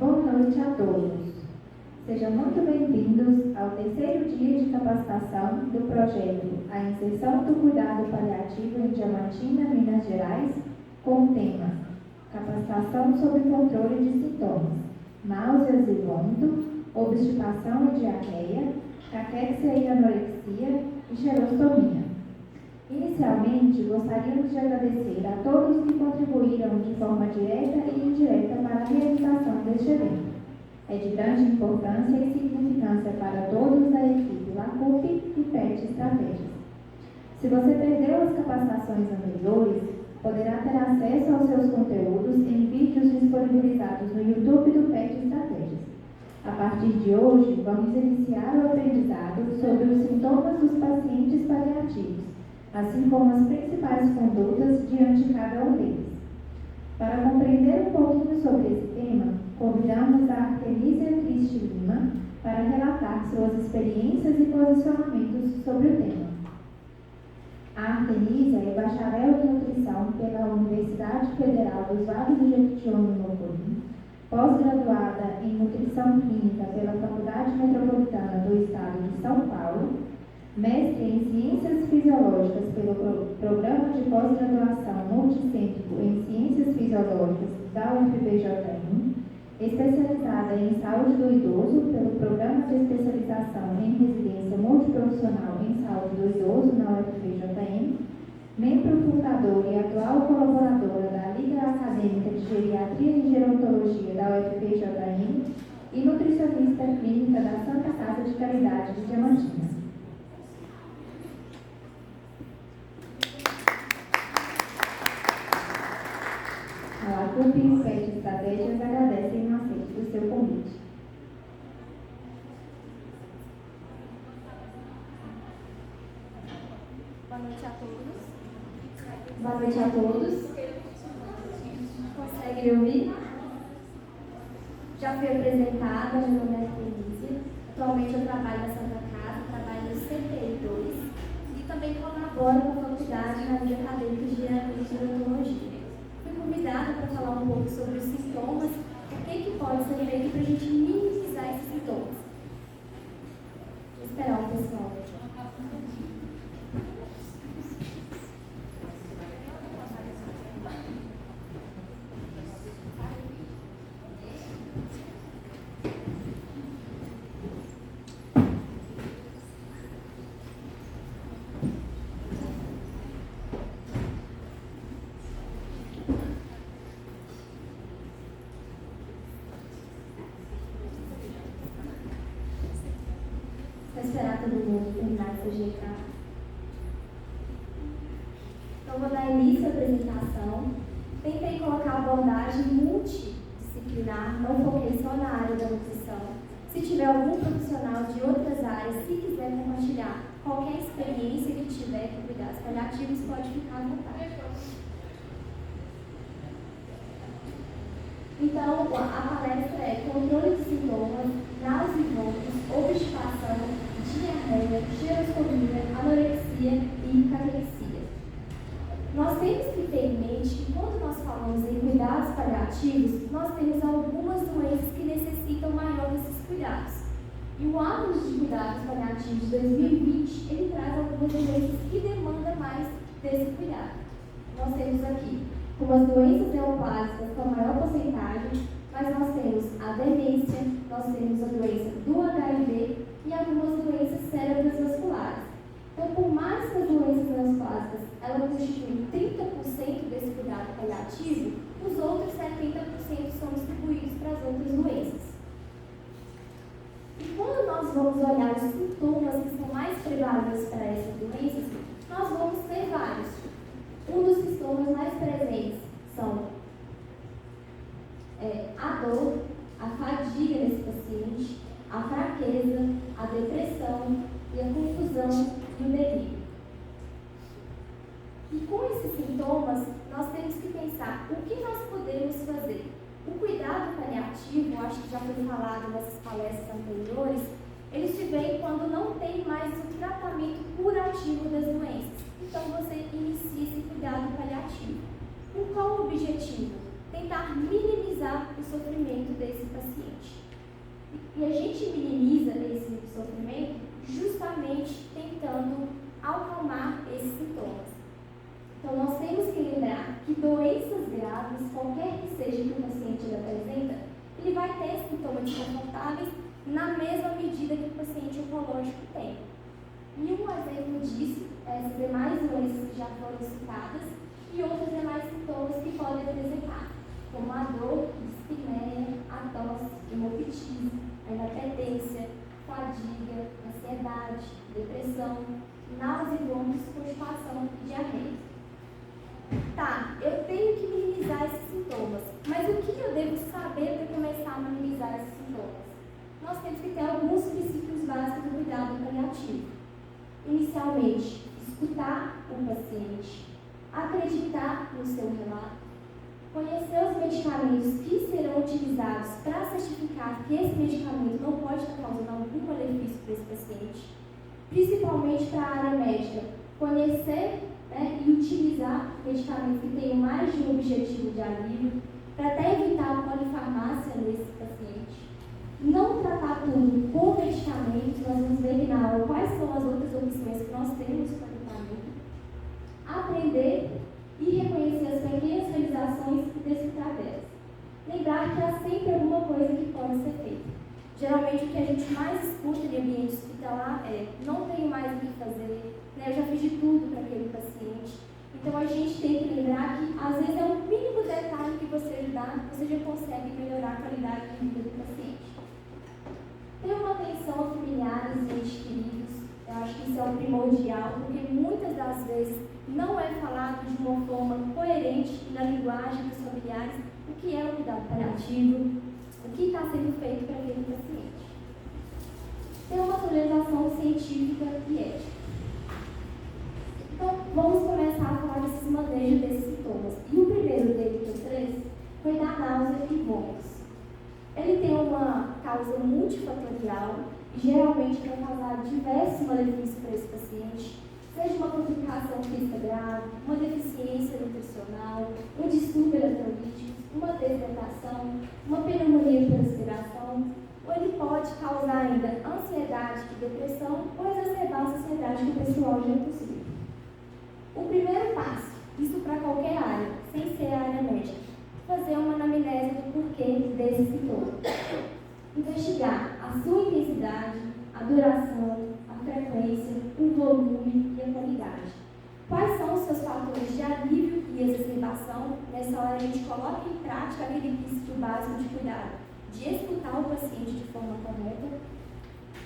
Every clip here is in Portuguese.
Boa noite a todos. Sejam muito bem-vindos ao terceiro dia de capacitação do projeto A Inserção do Cuidado Paliativo em Diamantina, Minas Gerais, com o tema Capacitação sobre controle de sintomas, náuseas e vômito, obstipação e diarreia, caquexia e anorexia e xerostomia. Inicialmente, gostaríamos de agradecer a todos que contribuíram de forma direta e indireta para a realização deste evento. É de grande importância e significância para todos da equipe LACUP e PET Estratégias. Se você perdeu as capacitações anteriores, poderá ter acesso aos seus conteúdos em vídeos disponibilizados no YouTube do PET Estratégias. A partir de hoje, vamos iniciar o aprendizado sobre os sintomas dos pacientes paliativos, assim como as principais condutas diante de cada um deles. Para compreender um pouquinho sobre esse tema, convidamos a Artemisia Cristi Lima para relatar suas experiências e posicionamentos sobre o tema. A Artemisia é bacharel em nutrição pela Universidade Federal dos Vales do Jequitinhonha, no Mocorim, pós-graduada em nutrição clínica pela Faculdade Metropolitana do Estado de São Paulo, mestre em Ciências Fisiológicas pelo Programa de Pós-Graduação Multicêntrico em Ciências Fisiológicas da UFPJM, especializada em Saúde do Idoso pelo Programa de Especialização em Residência Multiprofissional em Saúde do Idoso na UFPJM, membro fundador e atual colaboradora da Liga Acadêmica de Geriatria e Gerontologia da UFPJM e nutricionista clínica da Santa Casa de Caridade de Diamantina. A LACUP e o PET Estratégias agradecem o aceite do seu convite. Boa noite a todos. Boa noite a todos. Consegue me ouvir? Já fui apresentada, meu nome é Artemisia. Atualmente eu trabalho na Santa Casa, trabalho no CPI2 e também colaboro com a faculdade na Liga Acadêmica de Geriatria e Gerontologia. Fui convidada para falar um pouco sobre os sintomas, o que pode ser feito para a gente minimizar esses sintomas. Vou esperar o pessoal. Vou esperar todo mundo terminar de se ajeitar. Então, vou dar início à apresentação. Tentei colocar abordagem multidisciplinar, não foquei só na área da nutrição. Se tiver algum profissional de outras áreas, se quiser compartilhar qualquer experiência que tiver com cuidados paliativos, pode ficar à vontade. Então, a palestra é Controle de Sintomas, Náuseas e Vômitos, Obstipação, Diarreia, Xerostomia, Anorexia e Caquexia. Nós temos que ter em mente que quando nós falamos em cuidados paliativos, nós temos algumas doenças que necessitam maior desses cuidados. E o Atlas de Cuidados Paliativos de 2020, ele traz algumas doenças que demandam mais desse cuidado. Nós temos aqui como as doenças neoplásicas com a maior porcentagem, mas nós temos a demência, nós temos a doença do HIV e algumas doenças cerebrovasculares. Então, por mais que as doenças neoplásicas elas constituem 30% desse cuidado paliativo, os outros 70% são distribuídos para as outras doenças. E quando nós vamos olhar os sintomas que são mais prevalentes para essas doenças, nós vamos ter vários. Um dos sintomas mais presentes são a dor, a fadiga desse paciente, a fraqueza, a depressão e a confusão e o delírio. E com esses sintomas, nós temos que pensar o que nós podemos fazer. O cuidado paliativo, acho que já foi falado nessas palestras anteriores, ele se vê quando não tem mais o tratamento curativo das doenças. Então, você inicia esse cuidado paliativo. Com qual objetivo? tentar minimizar o sofrimento desse paciente. E a gente minimiza esse sofrimento justamente tentando acalmar esses sintomas. Então, nós temos que lembrar que doenças graves, qualquer que seja que o paciente apresenta, ele vai ter sintomas desconfortáveis na mesma medida que o paciente oncológico tem. E um exemplo disso é essas demais doenças que já foram citadas e outros demais sintomas que podem apresentar, como a dor, dispneia, a tosse, hemoptise, a inapetência, fadiga, ansiedade, depressão, náusea e vômitos, constipação e diarreia. Tá, eu tenho que minimizar esses sintomas, mas o que eu devo saber para começar a minimizar esses sintomas? Nós temos que ter alguns princípios básicos do cuidado paliativo. Inicialmente, escutar o paciente, acreditar no seu relato, conhecer os medicamentos que serão utilizados para certificar que esse medicamento não pode estar causando algum malefício para esse paciente, principalmente para a área médica, conhecer e utilizar medicamentos que tenham mais de um objetivo de alívio, para até evitar a polifarmácia nesse paciente. Não tratar tudo com medicamentos, nós vamos ver aqui na aula quais são as outras opções que nós temos para tratamento. Aprender e reconhecer as pequenas realizações e desfrutar delas. Lembrar que há sempre alguma coisa que pode ser feita. Geralmente o que a gente mais escuta em ambiente hospitalar é: não tenho mais o que fazer, eu já fiz de tudo para aquele paciente. Então a gente tem que lembrar que às vezes é um mínimo detalhe que você ajudar, você já consegue melhorar a qualidade de vida do paciente. Ter uma atenção aos familiares e entes queridos, eu acho que isso é o primordial, porque muitas das vezes não é falado de uma forma coerente na linguagem dos familiares o que é o cuidado paliativo, o que está sendo feito para aquele paciente. Ter uma atualização científica e ética. Então, vamos começar a falar desses manejos desses sintomas. E o primeiro dele que eu trouxe foi da náusea e vômitos. Ele tem uma causa multifatorial e geralmente vai causar diversos malefícios para esse paciente, seja uma complicação física grave, uma deficiência nutricional, um distúrbio eletrolítico, uma desidratação, uma pneumonia por respiração, ou ele pode causar ainda ansiedade e depressão ou exacerbar a ansiedade que o pessoal já possui. O primeiro passo, isso para qualquer área, sem ser a área médica, fazer uma anamnese do porquê desse sintoma. Investigar a sua intensidade, a duração, a frequência, o volume e a qualidade. Quais são os seus fatores de alívio e exacerbação? Nessa hora a gente coloca em prática aquele princípio básico de cuidado, de escutar o paciente de forma correta.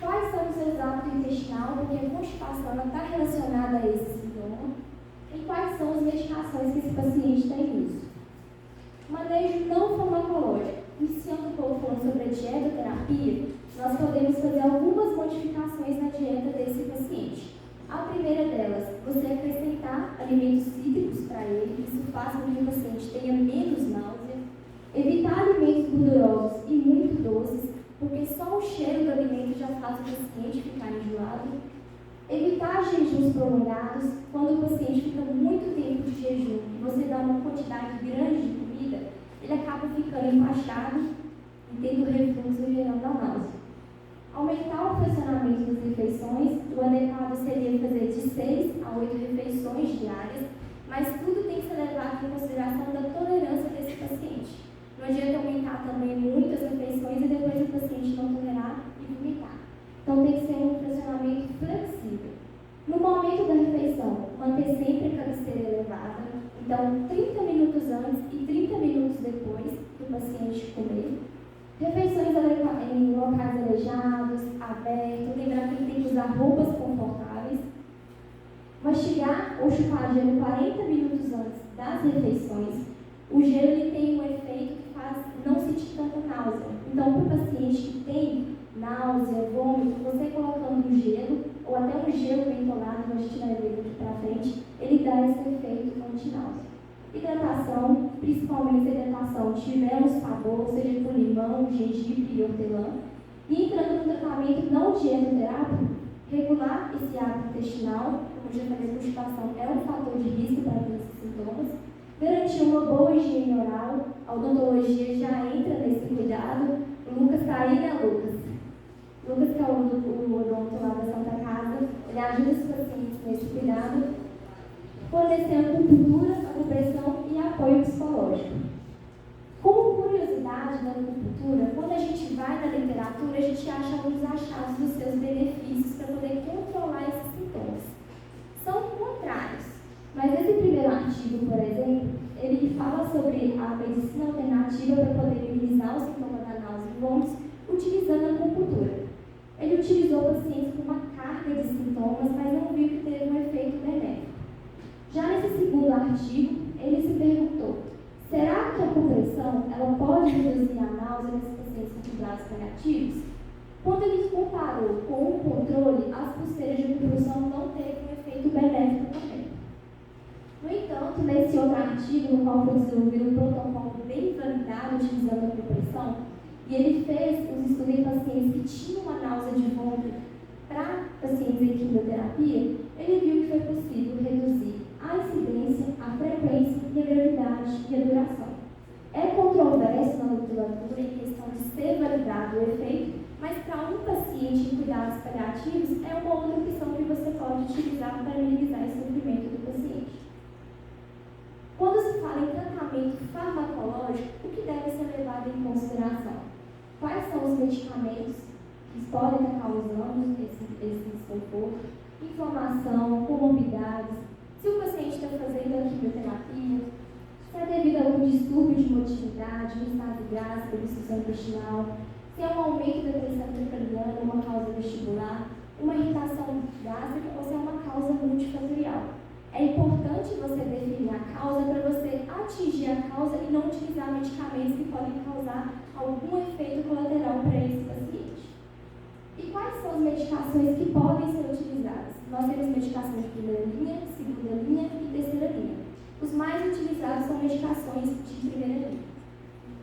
Quais são os seus hábitos intestinais, porque a constipação está relacionada a esse sintoma. E quais são as medicações que esse paciente tem uso. Manejo não farmacológico. Iniciando um pouco falando sobre a dietoterapia, nós podemos fazer algumas modificações na dieta desse paciente. A primeira delas, você acrescentar alimentos cítricos para ele, isso faz com que o paciente tenha menos náusea. Evitar alimentos gordurosos e muito doces, porque só o cheiro do alimento já faz o paciente ficar enjoado. Evitar jejuns prolongados. Quando o paciente fica muito tempo de jejum e você dá uma quantidade grande de comida, ele acaba ficando empachado e tendo refluxo gerando a náusea. Aumentar o fracionamento das refeições. O adequado seria fazer de 6 a 8 refeições diárias, mas tudo tem que ser levado em consideração da tolerância desse paciente. Não adianta aumentar também muitas refeições e depois o paciente não tolerar e vomitar. Então tem que ser um fracionamento flexível. No momento da refeição, manter sempre a cabeceira elevada. Então, 30 minutos antes e 30 minutos depois do paciente comer. Refeições em locais arejados, abertos. Lembrar que ele tem que usar roupas confortáveis. Mastigar ou chupar gelo 40 minutos antes das refeições. O gelo ele tem um efeito que faz não sentir tanta náusea. Então, para o paciente que tem náusea, vômito, você colocando um gelo, ou até um gelo mentolado, que a gente vai ver aqui para frente, ele dá esse efeito anti-náusea. Hidratação, principalmente se a hidratação tiver um sabor, seja com limão, gengibre e hortelã. E entrando no tratamento não dietoterápico, regular esse hábito intestinal, como já falei, a constipação é um fator de risco para esses sintomas. Garantir uma boa higiene oral, a odontologia já entra nesse cuidado. O Lucas está aí, né, Lucas? Lucas, que é o odonto lá da Santa Casa, ele ajuda os pacientes nesse cuidado, fornecendo acupuntura, acupressão e apoio psicológico. Como curiosidade da acupuntura, quando a gente vai na literatura, a gente acha alguns achados dos seus benefícios para poder controlar esses sintomas. São contrários. Mas esse primeiro artigo, por exemplo, ele fala sobre a medicina alternativa para poder minimizar os sintomas da náusea e vômitos utilizando a acupuntura. Ele utilizou pacientes com uma carga de sintomas, mas não viu que teve um efeito benéfico. Já nesse segundo artigo, ele se perguntou: será que a compressão ela pode reduzir a náusea nesses pacientes com cuidados paliativos? Quando ele comparou com o controle, as pulseiras de compressão não teve um efeito benéfico também. No entanto, nesse outro artigo, no qual foi desenvolvido um protocolo bem validado utilizando a compressão, e ele fez os estudos em pacientes que tinham uma náusea de vômito para pacientes em quimioterapia, ele viu que foi possível reduzir a incidência, a frequência e a gravidade e a duração. É controverso na literatura em questão de ser validado o efeito, mas para um paciente em cuidados paliativos é uma outra opção que você pode utilizar para minimizar esse sofrimento do paciente. Quando se fala em tratamento farmacológico, o que deve ser levado em consideração? Quais são os medicamentos que podem estar causando esse desconforto, inflamação, comorbidades, se o paciente está fazendo a quimioterapia, se é devido a algum distúrbio de motilidade, estase gástrica, obstrução intestinal, se é um aumento da pressão intracraniana, uma causa vestibular, uma irritação gástrica ou se é uma causa multifatorial. É importante você definir a causa para você atingir a causa e não utilizar medicamentos que podem causar algum efeito colateral para esse paciente. E quais são as medicações que podem ser utilizadas? Nós temos medicações de primeira linha, segunda linha e terceira linha. Os mais utilizados são medicações de primeira linha.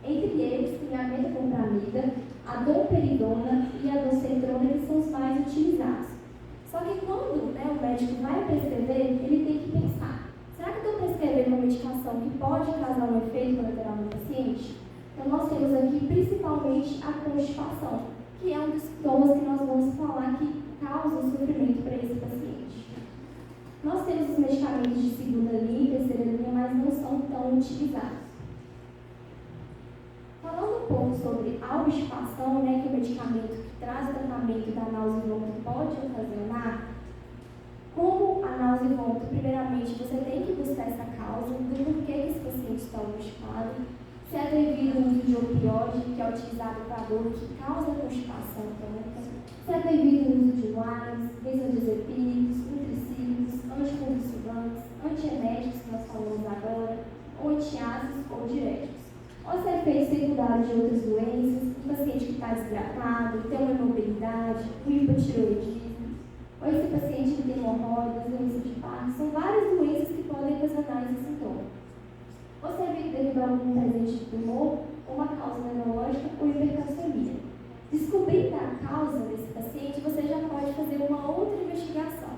Entre eles, tem a metoclopramida, a domperidona e a docetrona, que são os mais utilizados. Só que quando o médico vai prescrever, ele tem que pensar: será que eu estou prescrevendo uma medicação que pode causar um efeito colateral no paciente? Então, nós temos aqui principalmente a constipação, que é um dos sintomas que nós vamos falar que causa sofrimento para esse paciente. Nós temos os medicamentos de segunda linha e terceira linha, mas não são tão utilizados. Falando um pouco sobre a obstipação, que é o medicamento que traz o tratamento da náusea e vômito pode ocasionar, como a náusea e vômito, primeiramente, você tem que buscar essa causa do porquê que esse paciente está obstipado, se é devido ao uso de opioide, que é utilizado para dor, que causa constipação crônica, se é devido ao uso de NSAIDs, benzodiazepínicos, nutricílicos, anticonvulsivantes, antieméticos, que nós falamos agora, ou antiácidos ou diuréticos. Ou se é efeito secundário de outras doenças, um paciente que está desidratado, tem uma imobilidade, um hipotireoidismo, ou esse paciente que tem hemorroidas, doença de Parkinson, são várias doenças que podem ocasionar esse sintoma. Ou se é devido a algum presente de tumor, ou uma causa neurológica ou hipercalcemia. Descobrindo a causa desse paciente, você já pode fazer uma outra investigação.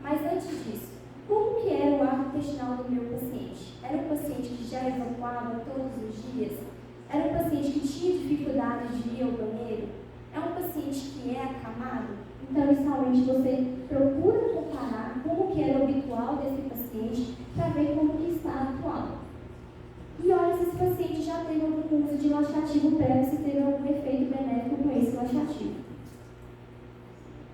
Mas antes disso, como que era o arco intestinal do meu paciente? Era um paciente que já evacuava todos os dias? Era um paciente que tinha dificuldade de ir ao banheiro? É um paciente que é acamado? Então, inicialmente, você procura comparar como que era o habitual desse paciente para ver como que está atual. E olha se esse paciente já teve algum uso de laxativo prévio, se teve algum efeito benéfico com esse laxativo.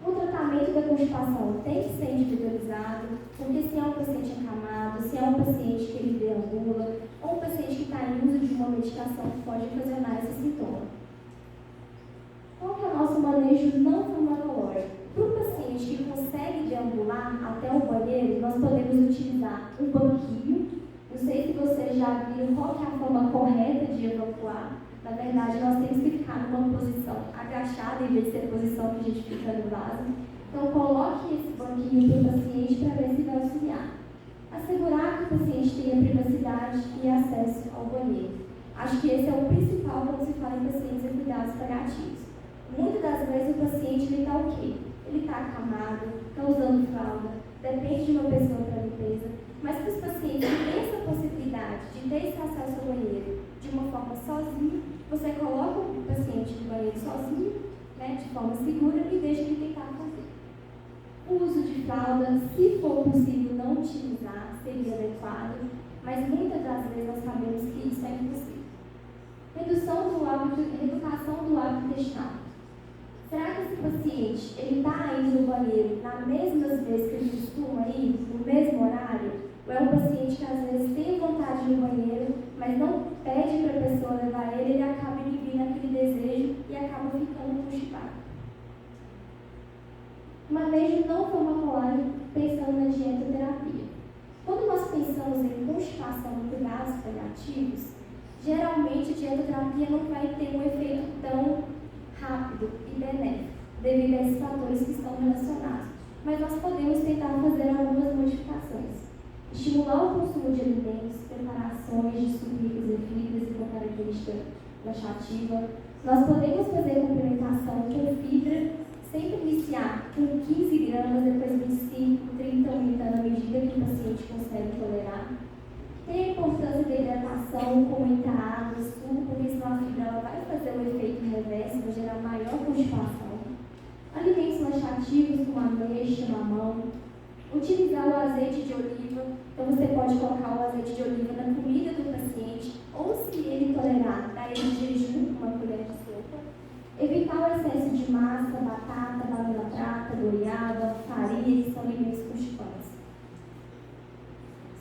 O tratamento da constipação tem que ser individualizado, porque se é um paciente acamado, se é um paciente que ele deambula, ou um paciente que está em uso de uma medicação que pode ocasionar esse sintoma. Qual que é o nosso manejo não farmacológico? Para o paciente que consegue deambular até o banheiro, nós podemos utilizar um banquinho. Não sei se vocês já viram qual que é a forma correta de evacuar. Na verdade, nós temos que ficar numa posição agachada, em vez de ser a posição que a gente fica no vaso. Então, coloque esse banquinho para o paciente para ver se vai auxiliar. Assegurar que o paciente tenha privacidade e acesso ao banheiro. Acho que esse é o principal quando se fala em pacientes em cuidados paliativos. Muitas das vezes o paciente está ok. Ele está acamado, está usando fralda, depende de uma pessoa para limpeza. Mas para os pacientes que têm essa possibilidade de ter esse acesso ao banheiro, de de uma forma sozinho, você coloca o paciente no banheiro sozinho, né, de forma segura, e deixa ele tentar fazer. O uso de fralda, se for possível não utilizar, seria adequado, mas muitas das vezes nós sabemos que isso é impossível. Reeducação do hábito intestinal. Será que esse paciente está indo no banheiro nas mesmas vezes que ele costuma ir, no mesmo horário? Ou é um paciente que às vezes tem vontade de ir no banheiro, mas não pede para a pessoa levar ele, ele acaba inibindo aquele desejo e acaba ficando constipado. Manejo não farmacológico pensando na dietoterapia. Quando nós pensamos em constipação e cuidados paliativos, geralmente a dietoterapia não vai ter um efeito tão rápido e benéfico, devido a esses fatores que estão relacionados. Mas nós podemos tentar fazer algumas modificações. Estimular o consumo de alimentos, preparações de sucos e fibras com característica laxativa. Nós podemos fazer complementação com fibra, sempre iniciar com 15 gramas, depois 25, 30, aumentando à medida que o paciente consegue tolerar. Tem a importância da hidratação, com muita água, suco, porque senão a fibra ela vai fazer o efeito reverso, vai gerar maior constipação. Alimentos laxativos como ameixa, mamão. Utilizar o azeite de oliva, então você pode colocar o azeite de oliva na comida do paciente, ou se ele tolerar, dar ele de jejum com uma colher de sopa. Evitar o excesso de massa, batata, banana prata, goiaba, farinha, que são alimentos constipantes.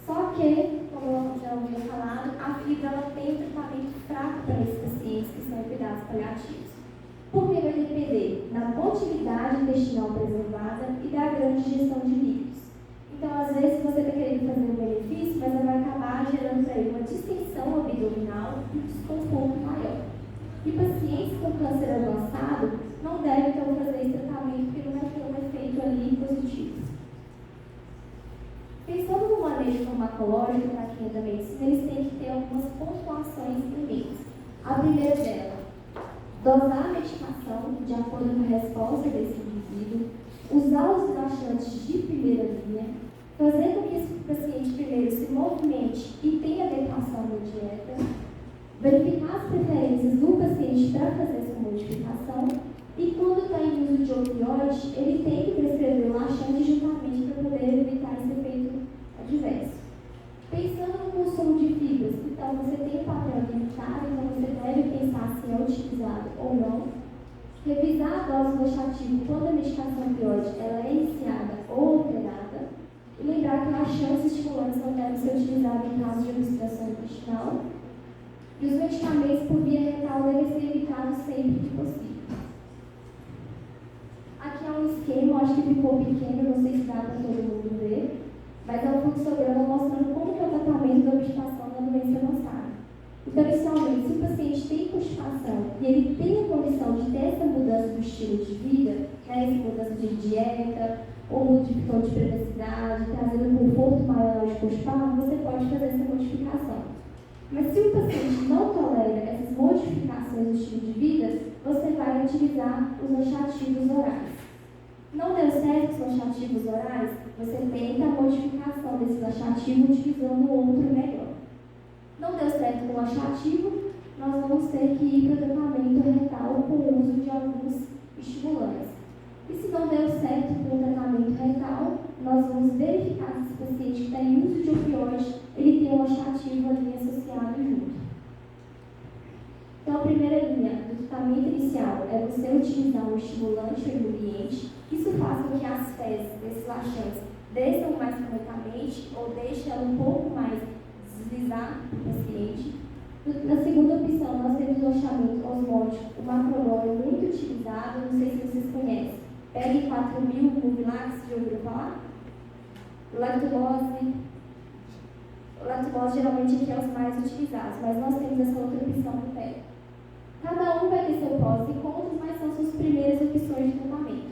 Só que, como eu já havia falado, a fibra ela tem um tratamento fraco para esses pacientes que estão em cuidados paliativos. Porque vai depender da motilidade intestinal preservada e da grande digestão de líquidos. Então, às vezes, você está querendo fazer um benefício, mas ela vai acabar gerando para ele uma distensão abdominal e um desconforto maior. E pacientes com câncer avançado não devem, então, fazer esse tratamento porque não vai ter um efeito ali positivo. Pensando no manejo farmacológico para quem é da medicina, eles têm que ter algumas pontuações em mente. A primeira dela, dosar a medicação de acordo com a resposta desse indivíduo, usar os laxantes de primeira linha, fazer com que esse paciente primeiro se movimente e tenha adequação da dieta, verificar as preferências do paciente para fazer essa modificação e quando está em uso de opioide, ele tem que prescrever o laxante justamente para poder evitar esse efeito adverso. Pensando no consumo de fibras, então você tem um papel limitado, então você deve pensar se é utilizado ou não. Revisar a dose do laxativo quando a medicação opioide ela é iniciada ou alterada. E lembrar que laxantes estimulantes não devem ser utilizados em caso de obstrução intestinal. E os medicamentos por via retal devem ser evitados sempre que possível. Aqui é um esquema, acho que ficou pequeno, não sei se dá para todo mundo ver, mas é um fluxograma mostrando como que é o tratamento da obstipação da doença avançada. Então, inicialmente, se o paciente tem constipação e ele tem a condição de ter essa mudança do estilo de vida, né, essa mudança de dieta, ou modificação de privacidade, trazendo um conforto maior de constipar, você pode fazer essa modificação. Mas se o paciente não tolera essas modificações do estilo de vida, você vai utilizar os laxativos orais. Não deu certo os laxativos orais, você tenta a modificação desse laxativo utilizando outro melhor. Não deu certo com o laxativo, nós vamos ter que ir para o tratamento retal com o uso de alguns estimulantes. E se não deu certo com o tratamento retal, nós vamos verificar se esse paciente que está em uso de opioide, ele tem um laxativo ali associado junto. Então, a primeira linha do tratamento inicial é você utilizar um estimulante ou emoliente. Isso faz com que as fezes desses laxantes desçam mais corretamente ou deixem ela um pouco mais deslizar para o paciente. Na segunda opção, nós temos o laxamento osmótico, o macrolol muito utilizado, não sei se vocês conhecem. PEG 4000, Mubilax, já ouviram falar? Lactulose. O lactulose geralmente aqui é os mais utilizados, mas nós temos essa outra opção do PEG. Cada um vai ter seu prós e contras, mas são suas primeiras opções de tratamento.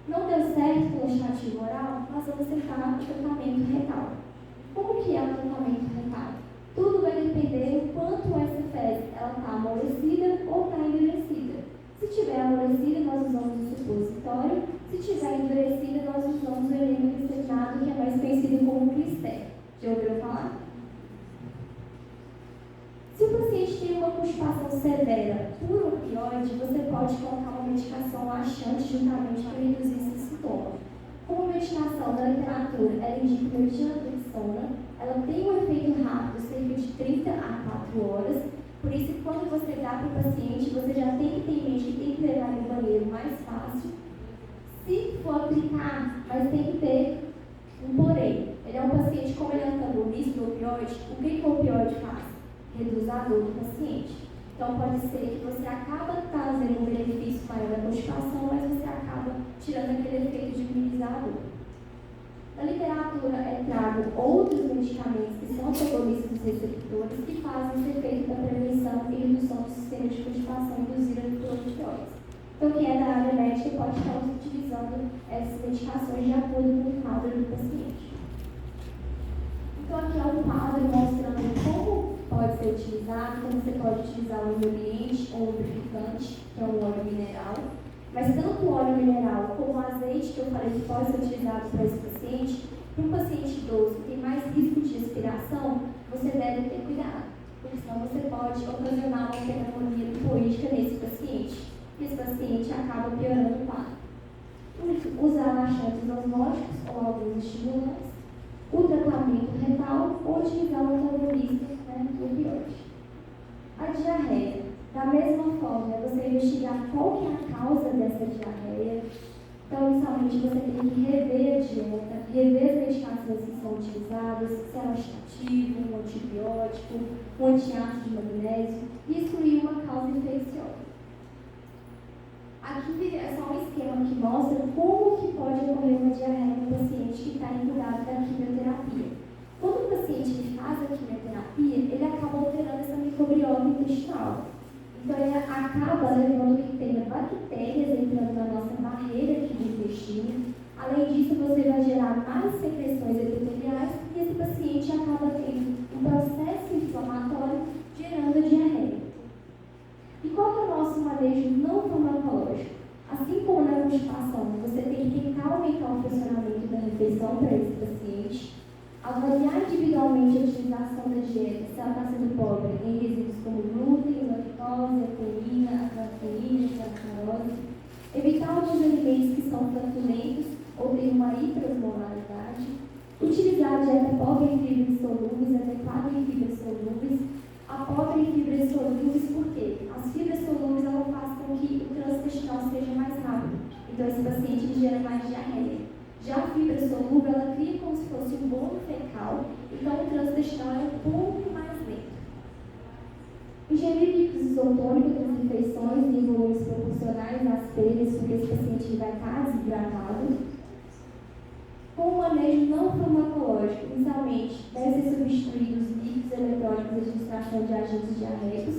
Não deu certo com o laxativo oral, nós vamos tentar o tratamento retal. Como que é o tratamento retal? Tudo vai depender do quanto essa fezes está amolecida ou está endurecida. Se estiver amolecida, nós usamos o supositório. Se estiver endurecida, nós usamos o enema glicetinato, que é mais conhecido como Clistel. Já ouviram falar? Se o paciente uma constipação severa por opioide, você pode colocar uma medicação laxante juntamente para reduzir esse sintoma. Como a medicação da literatura, ela indica naltrexona, ela tem um efeito rápido, cerca de 30 a 4 horas, por isso que quando você dá para o paciente, você já tem que ter em mente que tem que levar no banheiro mais fácil. Se for aplicar, mas tem que ter um porém. Ele é um paciente, como ele é antagonista do opioide, o que o opioide faz? Reduz a dor do paciente. Então pode ser que você acaba trazendo um benefício maior da constipação, mas você acaba tirando aquele efeito de minimizar a dor. Na literatura é trago outros medicamentos que são antagonistas dos receptores que fazem esse efeito da prevenção e redução do sistema de constipação induzida por opioides. Então, quem é da área médica pode estar utilizando essas medicações de acordo com o quadro do paciente. Então, aqui é um quadro mostrando como pode ser utilizado, como você pode utilizar o imunobiente ou lubrificante, que é um óleo mineral. Mas tanto o óleo mineral como o azeite, que eu falei que pode ser utilizado para esse paciente, para um paciente idoso que tem mais risco de respiração, você deve ter cuidado, porque senão você pode ocasionar uma pneumonia lipoídica nesse paciente. Esse paciente acaba piorando o quadro. Usar laxantes osmóticos ou alguns estimulantes, o tratamento retal ou utilizar o antagonista do opioide. A diarreia. Da mesma forma, é você investigar qual que é a causa dessa diarreia. Então, inicialmente, você tem que rever a dieta, rever as medicações que são utilizadas, se é laxativo, um antibiótico, um antiácido de magnésio, e excluir uma causa infecciosa. Aqui é só um esquema que mostra como que pode ocorrer uma diarreia no paciente que está em cuidado da quimioterapia. Quando o paciente faz a quimioterapia, ele acaba alterando essa microbiota intestinal. Então, ele acaba levando que tenha bactérias entrando na nossa barreira aqui do intestino. Além disso, você vai gerar mais secreções epiteliais e esse paciente acaba tendo um processo inflamatório gerando diarreia. E qual que é o nosso manejo não farmacológico? Assim como na constipação, você tem que tentar aumentar o funcionamento da refeição para esse paciente, avaliar individualmente a utilização da dieta, se ela está sendo pobre em resíduos como glúten, lactose, atenina, cafeína, sacarose, evitar alguns alimentos que são flatulentos ou têm uma hiperosmolaridade, utilizar a dieta pobre em fibras solúveis, adequada em fibras solúveis, a pobre em fibras solúveis, por quê? As fibras solúveis ela faz com que o trânsito intestinal seja mais rápido, então esse paciente gera mais diarreia. Já a fibra solúvel, ela cria como se fosse um bolo fecal, então o trânsito intestinal é um pouco mais lento. Ingerir líquidos isotônicos nas refeições em volumes proporcionais às perdas, porque esse paciente vai estar desidratado. Com o manejo não farmacológico, inicialmente, devem ser substituídos os líquidos eletrônicos de administração de agentes diarreicos.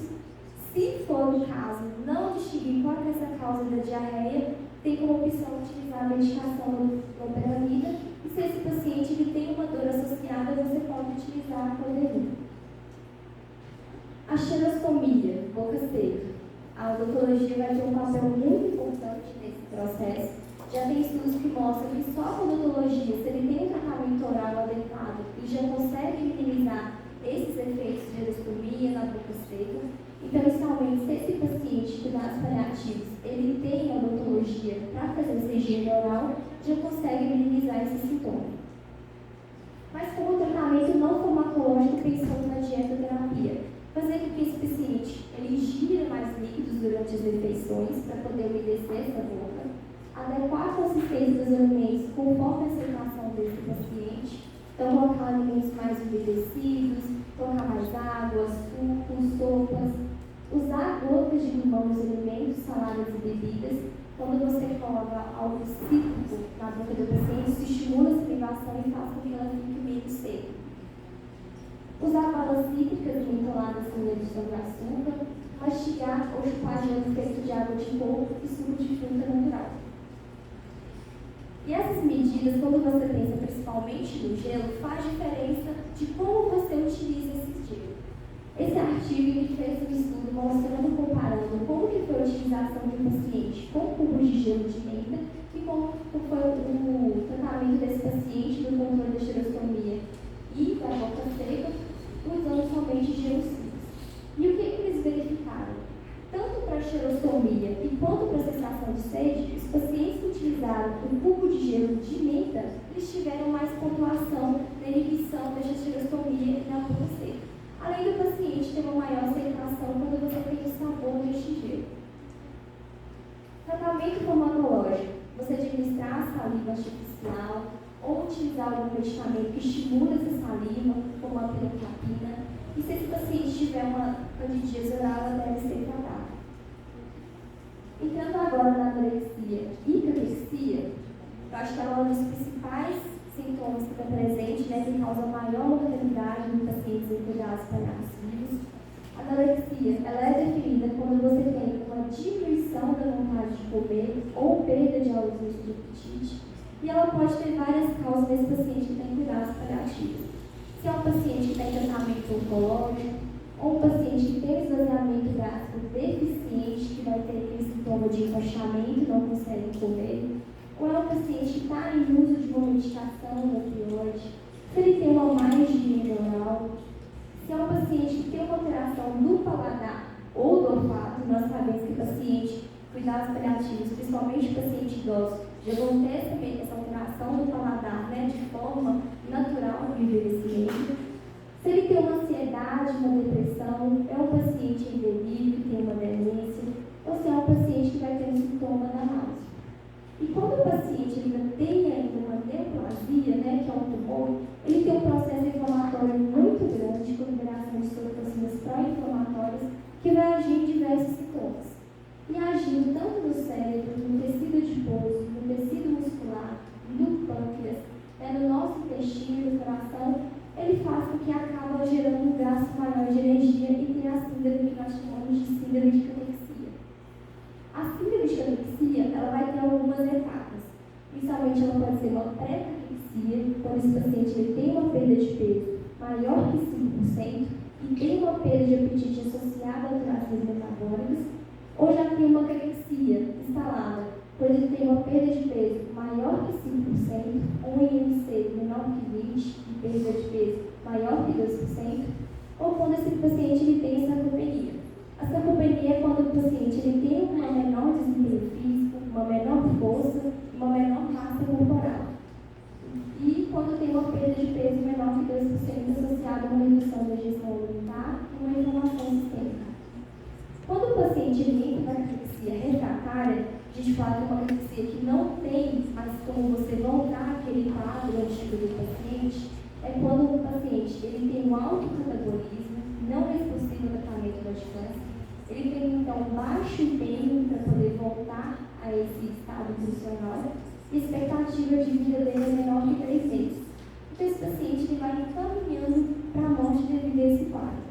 Se for o caso, não distinguir qual é essa causa da diarreia, tem como opção utilizar a medicação loperamida, e se esse paciente ele tem uma dor associada, você pode utilizar a clorelina. A xerostomia, boca seca. A odontologia vai ter um papel muito importante nesse processo. Já tem estudos que mostram que só com a odontologia, se ele tem um tratamento oral adequado e já consegue minimizar esses efeitos de xerostomia na boca seca. Então, inicialmente, se esse paciente de cuidados paliativos, ele tem a odontologia para fazer essa higiene oral, já consegue minimizar esse sintoma. Mas com o tratamento não farmacológico, pensando na dietoterapia, fazer com que esse paciente ele ingira mais líquidos durante as refeições para poder umedecer essa boca, adequar a consistência dos alimentos conforme a aceitação desse paciente, então colocar alimentos mais umedecidos, colocar mais água, sucos, sopas, usar gotas de limão nos alimentos, saladas e bebidas. Quando você coloca algo cítrico na boca do paciente, isso estimula a salivação e faz com que ela fique menos seca. Usar balas cítricas mentoladas com redução de açúcar, mastigar ou chupar gelo feito de água de coco e suco de fruta natural. E essas medidas, quando você pensa principalmente no gelo, faz diferença de como você utiliza esse gelo. Esse artigo ele fez um estudo mostrando, comparando como que foi a utilização de um paciente com cubos de gelo de menta e como foi o tratamento desse paciente do controle da xerostomia e da boca seca, usando somente gelo simples. E o que eles verificaram? do cubo de gelo de menta, eles tiveram mais pontuação na inibição da xerostomia e na boca seca. Além do paciente ter uma maior aceitação quando você tem o sabor deste gelo. Tratamento farmacológico. Você administrar a saliva artificial ou utilizar algum medicamento que estimula essa saliva, como a pilocarpina. E se esse paciente tiver uma candidíase oral, ela deve ser tratada. Entrando agora na anorexia e cachexia, eu acho que ela é um dos principais sintomas que está presente, né, que causa maior mortalidade em pacientes em cuidados paliativos. A anorexia, ela é definida quando você tem uma diminuição da vontade de comer ou perda de ausência de apetite, e ela pode ter várias causas nesse paciente que tem cuidados paliativos. Se é um paciente que tem tratamento oncológico, ou um paciente que tem esvaziamento gástrico deficiente, que vai ter aquele sintoma de empachamento, não consegue comer, ou é um paciente que está em uso de uma medicação, um opioide, se ele tem uma má higiene oral, se é um paciente que tem uma alteração do paladar ou do olfato, nós sabemos que o paciente, cuidados paliativos, principalmente o paciente idoso, já vão ter essa alteração do paladar, né, de forma natural no envelhecimento. Se ele tem uma ansiedade, uma depressão, é um paciente em delírio, que tem uma demência, ou se é um paciente que vai ter um sintoma da náusea. E quando o paciente ainda tem uma neoplasia, né, que é um tumor, ele tem um processo inflamatório muito grande, com liberação de citocinas pró-inflamatórias, que vai agir em diversos sintomas. E agindo tanto no cérebro, no tecido adiposo, no tecido muscular, no pâncreas, no nosso intestino, no coração, ele faz com que acaba gerando um gasto maior de energia e tem a síndrome que nós chamamos de síndrome de cachexia. A síndrome de cachexia, ela vai ter algumas etapas. Inicialmente, ela pode ser uma pré-cachexia, quando esse paciente ele tem uma perda de peso maior que 5% e tem uma perda de apetite associada a alterações metabólicas, ou já tem uma cachexia instalada, quando ele tem uma perda de peso maior que 5%, um IMC menor que 20% e perda de peso maior que 2%, ou quando esse paciente ele tem sarcopenia. A sarcopenia é quando o paciente ele tem uma menor desempenho físico, uma menor força, uma menor massa corporal. E quando tem uma perda de peso menor que 2% associada a uma redução da ingestão alimentar e uma inflamação sistêmica. Quando o paciente ele entra na cachexia refratária, a gente fala que é uma cachexia que não tem mais como você voltar àquele quadro antigo do paciente, é quando o paciente ele tem um alto catabolismo, não é possível o tratamento da distância, ele tem então baixo empenho para poder voltar a esse estado nutricional e a expectativa de vida dele é menor que 3 meses. Então esse paciente ele vai encaminhando para a morte devido a esse quadro.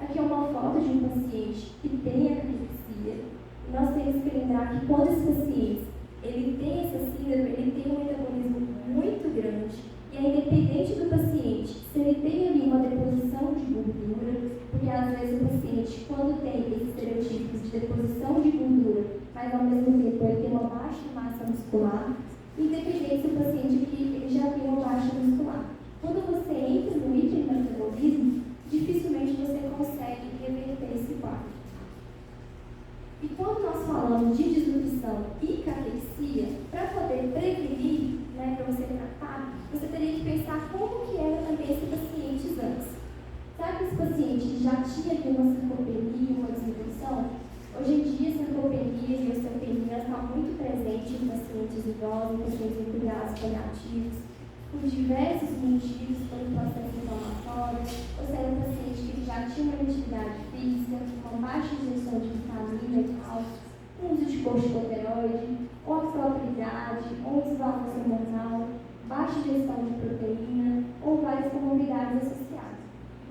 Aqui é uma foto de um paciente que tem a cachexia. Nós temos que lembrar que quando esse paciente ele tem essa síndrome, ele tem um metabolismo muito grande e é independente do paciente se ele tem ali uma deposição de gordura, porque às vezes o paciente, quando tem esses estereotipos de deposição de gordura, mas ao mesmo tempo ele tem uma baixa massa muscular, independente do paciente que ele já tem uma baixa muscular. Quando você entra no hipermetabolismo, dificilmente você consegue reverter esse quadro. E quando nós falamos de desnutrição e cachexia, para poder prevenir, né, para você tratar, você teria que pensar como que era também esse paciente antes. Sabe que esse paciente já tinha uma sarcopenia, uma desnutrição? Hoje em dia, a sarcopenia e a osteopenia estão muito presentes em pacientes idosos, em pacientes em cuidados paliativos, por diversos motivos, por processo inflamatório, ou seja, um paciente que já tinha uma inatividade física, uma baixa injeção de vitamina e cálcio, uso de corticosteroide, ou a própria idade, ou desbalance hormonal, baixa ingestão de proteína, ou várias comorbidades associadas.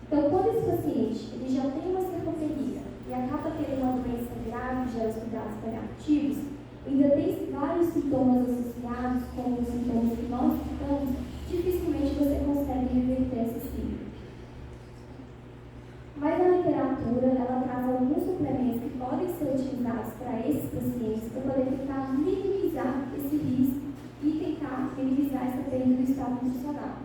Então, quando esse paciente ele já tem uma sarcopenia e acaba tendo uma doença grave, já os cuidados paliativos, ainda tem vários sintomas associados, como os sintomas que nós citamos, dificilmente você consegue reverter essa síndrome. Mas a literatura, ela traz alguns suplementos que podem ser utilizados para esses pacientes para poder tentar minimizar esse risco e tentar minimizar essa perda do estado nutricional.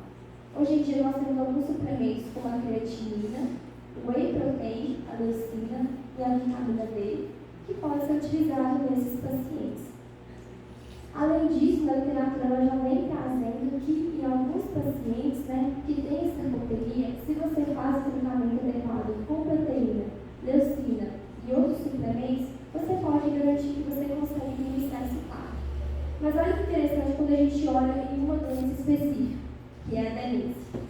Hoje em dia nós temos alguns suplementos como a creatinina, o whey protein, a leucina e a vitamina D, que podem ser utilizados nesses pacientes. Além disso, disso, na literatura ela já vem trazendo que em alguns pacientes, que têm sarcopenia, se você faz o tratamento adequado com proteína, leucina e outros suplementos, você pode garantir que você consegue minimizar esse quadro. Mas olha que interessante quando a gente olha em uma doença específica, que é a demência.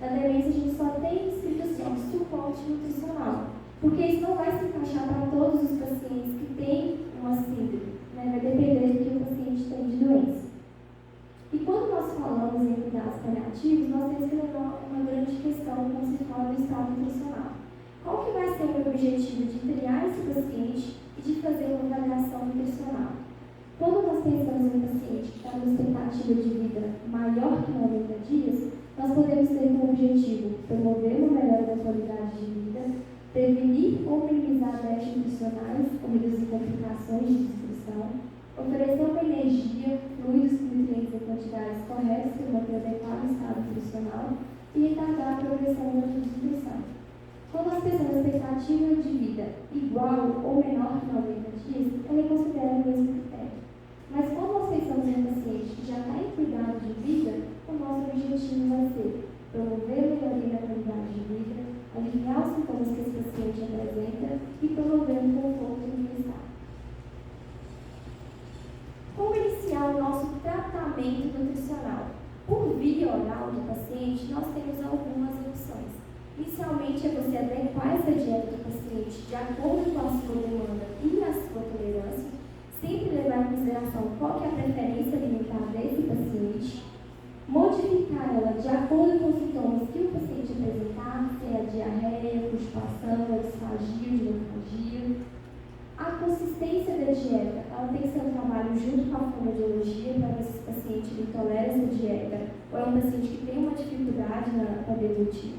Na demência a gente só tem escrito assim, suporte nutricional, porque isso não vai se encaixar para todos os pacientes que têm uma síndrome, vai depender do que o paciente tem de doença. E quando nós falamos em cuidados paliativos, nós temos que levar uma grande questão quando se fala do estado nutricional. Qual que vai ser o meu objetivo de triar esse paciente e de fazer uma avaliação nutricional? Quando nós pensamos em um paciente que está numa expectativa de vida maior que 90 dias, nós podemos ter como objetivo promover uma melhora da qualidade de vida, prevenir ou minimizar brechas nutricionais, como reduzir complicações de desnutrição, oferecer uma energia, fluidos, nutrientes em quantidades corretas para manter adequado estado nutricional e retardar a progressão da desnutrição. Quando nós pensamos em expectativa de vida igual ou menor que 90 dias, ela é considerada o mesmo critério. Mas quando nós pensamos em um paciente que já está em cuidado de vida, o nosso objetivo vai ser promover a melhoria da qualidade de vida, aliviar os sintomas que esse paciente apresenta e promover um conforto e bem-estar. Como iniciar o nosso tratamento nutricional? Por via oral do paciente, nós temos algumas opções. Inicialmente, é você adequar essa dieta do paciente de acordo com a sua demanda e a sua tolerância, sempre levar em consideração qual que é a preferência alimentar desse paciente, modificar ela de acordo com os sintomas que o paciente apresentar, se é a diarreia, constipação, a disfagia, disfagia. A consistência da dieta, ela tem que ser um trabalho junto com a fonoaudiologia para ver se esse paciente ele tolera essa dieta ou é um paciente que tem uma dificuldade para deglutir.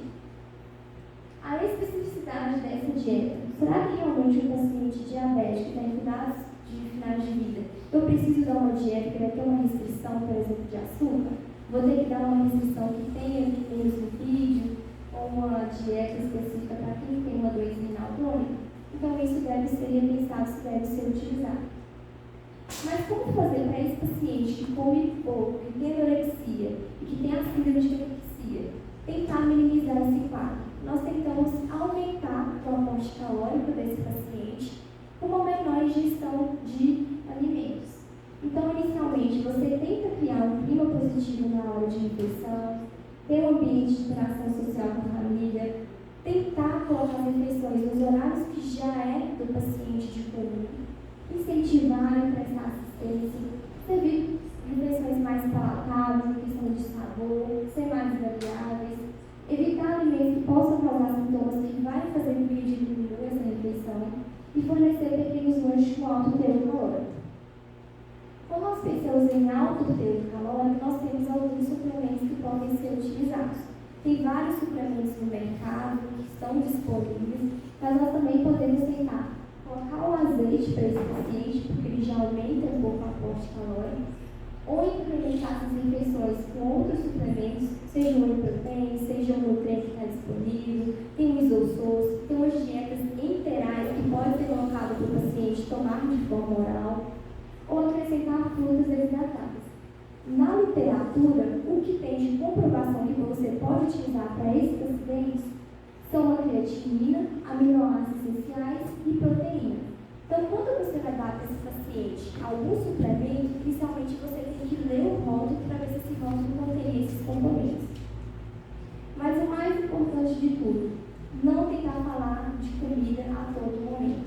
A especificidade dessa dieta. Será que realmente um paciente diabético que tem cuidados de finais de vida, eu preciso dar uma dieta que vai ter uma restrição, por exemplo, de açúcar? Vou ter que dar uma restrição que tenha menos lipídio ou uma dieta específica para quem tem uma doença renal crônica? Então, isso deve ser repensado, isso deve ser utilizado. Mas como fazer para esse paciente que come pouco, que tem anorexia e que tem a síndrome de anorexia, tentar minimizar esse quadro? Nós tentamos aumentar o aporte calórico desse paciente com uma menor ingestão de alimentos. Então, inicialmente, você tenta criar um clima positivo na hora de refeição, ter um ambiente de interação social com a família, tentar colocar as refeições nos horários que já é do paciente de comum, incentivar e prestar assistência, servir refeições mais palatáveis, questão de sabor, ser mais variáveis, evitar alimentos que possam causar sintomas que vai fazer com que diminua essa refeição e fornecer pequenos lanches com alto teor calórico. Quando nós pensamos em alto teor calórico, nós temos alguns suplementos que podem ser utilizados. Tem vários suplementos no mercado que estão disponíveis, mas nós também podemos tentar colocar o azeite para esse paciente, porque ele já aumenta um pouco o aporte calórico, ou implementar essas refeições com outros suplementos, seja um proteína, seja um nutriente que está disponível, tem um isossor, tem umas dietas interais que pode ser colocado para o paciente tomar de forma oral, ou acrescentar frutas desidratadas. Na literatura, o que tem de comprovação que você pode utilizar para esses pacientes são a creatinina, aminoácidos essenciais e proteína. Então, quando você vai dar para esse paciente algum suplemento, inicialmente você tem que ler o rótulo para ver se esse rótulo contém esses componentes. Mas o mais importante de tudo, não tentar falar de comida a todo momento.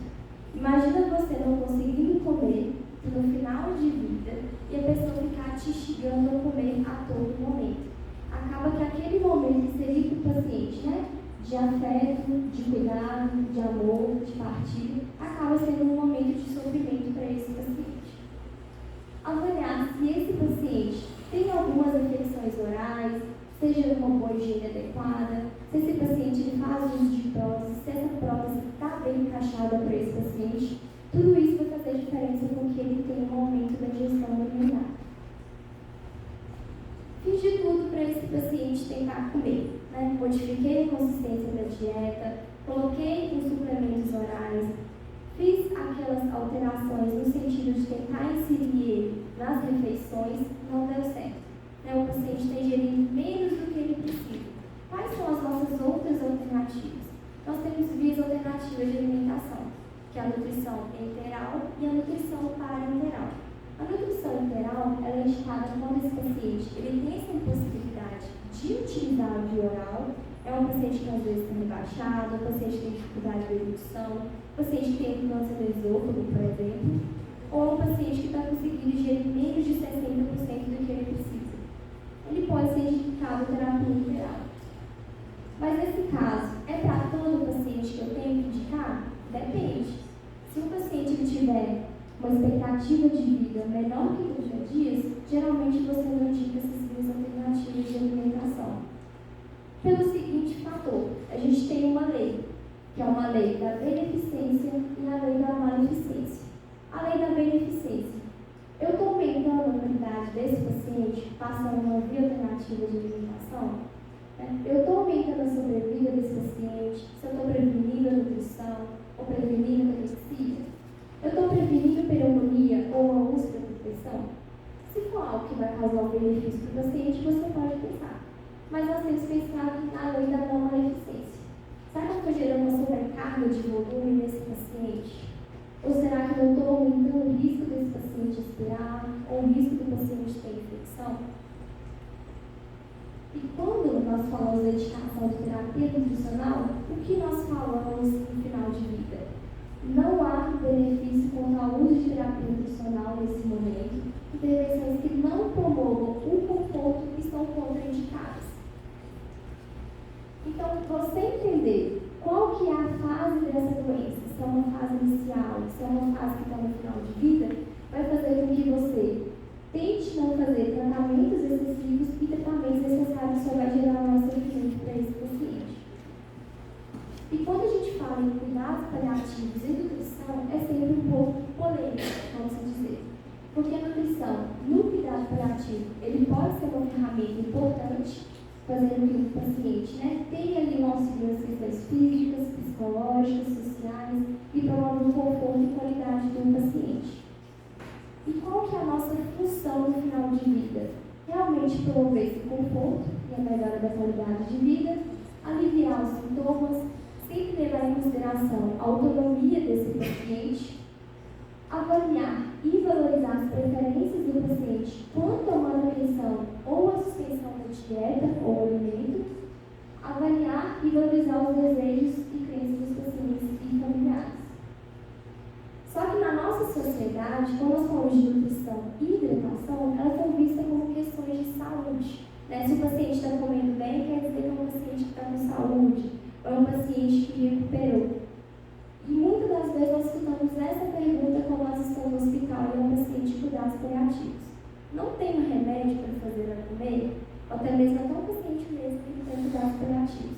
Imagina você não conseguindo comer no final de vida e a pessoa ficar te instigando a comer a todo momento. Acaba que aquele momento que seria para o paciente, de afeto, de cuidado, de amor, de partilha, acaba sendo um momento de sofrimento para esse paciente. Avaliar se esse paciente tem algumas infecções orais, seja uma boa higiene adequada, se esse paciente ele faz uso de prótese, se essa prótese está bem encaixada para esse paciente. Tudo isso vai fazer diferença com que ele tenha um aumento da ingestão alimentar. Fiz de tudo para esse paciente tentar comer. Modifiquei a consistência da dieta, coloquei os suplementos orais, fiz aquelas alterações no sentido de tentar inserir ele nas refeições refeições não deu certo. O paciente está ingerindo menos do que ele precisa. Quais são as nossas outras alternativas? Nós temos vias alternativas de alimentação, que é a nutrição enteral e a nutrição parenteral. A nutrição enteral ela é indicada quando esse paciente ele tem essa impossibilidade de utilizar a via oral. É um paciente que às vezes está rebaixado, um paciente que tem dificuldade de evolução, um paciente que tem câncer do esôfago, por exemplo, ou um paciente que está conseguindo ingerir menos de 60% do que ele precisa. Ele pode ser indicado terapia integral. Mas nesse caso, é para todo paciente que eu tenho que indicar? Depende. Se o paciente ele tiver uma expectativa de vida menor que 30 dias, geralmente você não indica essas vias alternativas de alimentação. Pelo seguinte fator, a gente tem uma lei, que é uma lei da beneficência e a lei da maleficência. A lei da beneficência. Eu estou aumentando a qualidade desse paciente passando uma via alternativa de alimentação? Eu estou aumentando a sobrevida desse paciente? Se eu estou prevenindo a nutrição ou prevenindo a anorexia? Eu estou prevenindo pneumonia ou a úlcera da pressão? Se for algo que vai causar um benefício para o paciente, você pode pensar. Mas nós temos que pensar na lei da não maleficência. Será que eu estou gerando uma sobrecarga de volume nesse paciente? Ou será que eu estou aumentando o risco desse paciente expirar ou o risco do paciente ter infecção? E quando nós falamos da indicação de terapia nutricional, o que nós falamos no final de vida? Não há benefício quanto ao uso de terapia nutricional nesse momento. Intervenções que não promovam o conforto estão contraindicadas. Então, você entender qual que é a fase dessa doença, se é uma fase inicial, se é uma fase que está no final de vida, vai fazer com que você tente não fazer tratamentos excessivos e tratamentos necessários só vai gerar mais sofrimento para esse paciente. E quando a gente fala em cuidados paliativos e nutrição, é sempre um pouco polêmico, vamos dizer. Porque a nutrição, no cuidado paliativo, ele pode ser uma ferramenta importante, fazendo com que o paciente tenha ali um auxílio nas questões físicas, psicológicas, sociais e promovendo o conforto e qualidade do paciente. E qual que é a nossa função no final de vida? Realmente promover esse conforto e a melhora da qualidade de vida, aliviar os sintomas, sempre levar em consideração a autonomia desse paciente, avaliar e valorizar as preferências do paciente quanto a manutenção ou a suspensão da dieta ou alimento, avaliar e valorizar os desejos e crenças dos pacientes e familiares. Só que na nossa sociedade, quando nós falamos de nutrição e hidratação, elas são vistas como questões de saúde. Se o paciente está comendo bem, quer dizer que é um paciente que está com saúde, ou é um paciente que recuperou. E muitas das vezes nós escutamos essa pergunta quando nós estamos no hospital e é um paciente de cuidados paliativos. Não tem um remédio para fazer ela comer? Ou até mesmo até um paciente mesmo que tem cuidados paliativos.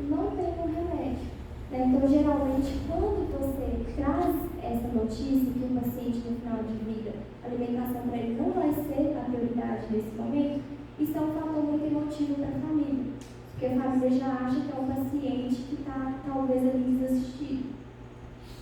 Não tem um remédio. Então, geralmente, quando você traz essa notícia que o paciente no final de vida, a alimentação para ele não vai ser a prioridade nesse momento, isso é um fator muito emotivo para a família. Porque a família já acha que é um paciente que está talvez ali desassistido.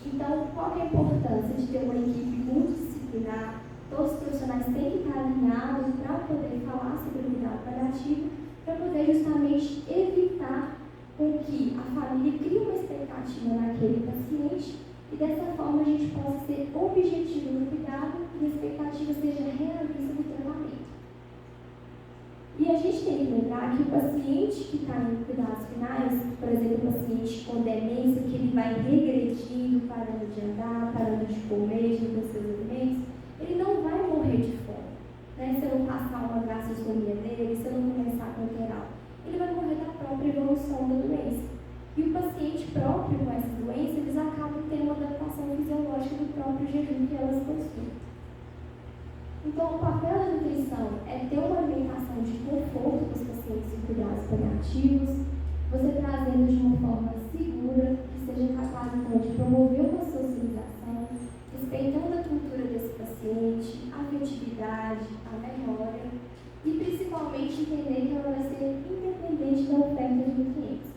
Então, qual é a importância de ter uma equipe multidisciplinar? Todos os profissionais têm que estar alinhados para poder falar sobre o cuidado paliativo, para poder justamente evitar com que a família crie uma expectativa naquele paciente e dessa forma a gente possa ser objetivo no cuidado e a expectativa seja realista no tratamento. E a gente tem que lembrar que o paciente que está em cuidados finais, por exemplo, o paciente com demência, que ele vai regredindo, parando de andar, parando de comer, de ter seus alimentos, ele não vai morrer de fome. Se eu não passar uma gastrostomia nele, se eu não começar com enteral, ele vai morrer da própria evolução da doença. E o paciente próprio com essa doença, eles acabam tendo uma adaptação fisiológica do próprio jejum que elas possuem. Então, o papel da nutrição é ter uma alimentação de conforto para os pacientes em cuidados paliativos, você trazendo de uma forma segura, que seja capaz, então, de promover uma socialização, respeitando a cultura desse paciente, a afetividade, a memória, e principalmente entender que ela vai ser independente da oferta de nutrientes.